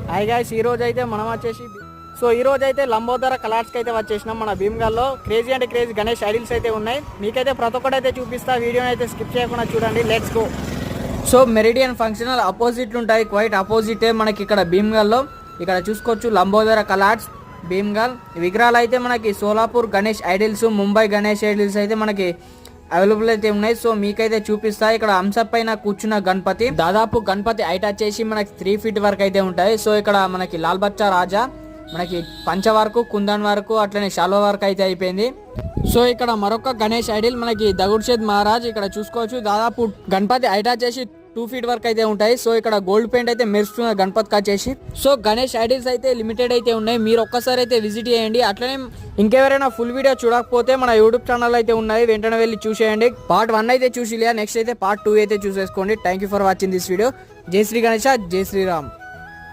Hi guys, ఈ రోజు అయితే మనం వచ్చేసి ఈ రోజు అయితే లంబోదర కలర్స్కి అయితే వచ్చేసినాం. మన భీమ్గల్లో క్రేజీ అంటే క్రేజీ గణేష్ ఐడిల్స్ అయితే ఉన్నాయి. మీకైతే ప్రతి ఒక్కటి అయితే చూపిస్తా, వీడియోని అయితే స్కిప్ చేయకుండా చూడండి. Let's go. Meridian function hall opposite ఉంటాయి, క్వైట్ అపోజిటే మనకి ఇక్కడ భీమ్గల్లో. ఇక్కడ చూసుకోవచ్చు లంబోదర కలర్స్ భీమ్గల్ విగ్రహాలు అయితే మనకి సోలాపూర్ గణేష్ ఐడిల్స్, ముంబై గణేష్ ఐడిల్స్ అయితే మనకి అవైలబుల్ అయితే ఉన్నాయి. మీకైతే చూపిస్తా. ఇక్కడ అంశం పైన కూర్చున్న గణపతి, దాదాపు గణపతి హైట్ వచ్చేసి మనకి 3 feet వరకు అయితే ఉంటాయి. ఇక్కడ మనకి లాల్ బచ్చా రాజా మనకి పంచ వరకు, కుందన్ వరకు, అట్లనే షాల్వ వరకు అయితే అయిపోయింది. ఇక్కడ మరొక గణేష్ ఐడిల్ మనకి దగుడ్షేద్ మహారాజ్. ఇక్కడ చూసుకోవచ్చు దాదాపు గణపతి హైట్ వచ్చేసి 2 feet వరకు అయితే ఉంటాయి. ఇక్కడ గోల్డ్ పెయింట్ అయితే మెరుస్తున్న గణపతికి వచ్చేసి. గణేష్ ఐడిల్స్ అయితే లిమిటెడ్ అయితే ఉన్నాయి. మీరు ఒక్కసారి అయితే విజిట్ చేయండి. అట్లనే ఇంకెవరైనా ఫుల్ వీడియో చూడకపోతే మన యూట్యూబ్ ఛానల్ అయితే ఉన్నాయి, వెంటనే వెళ్ళి చూసేయండి. Part 1 అయితే చూసి నెక్స్ట్ అయితే Part 2 అయితే చూసేసుకోండి. Thank you for watching this video. జై శ్రీ గణేష, జై శ్రీరామ్.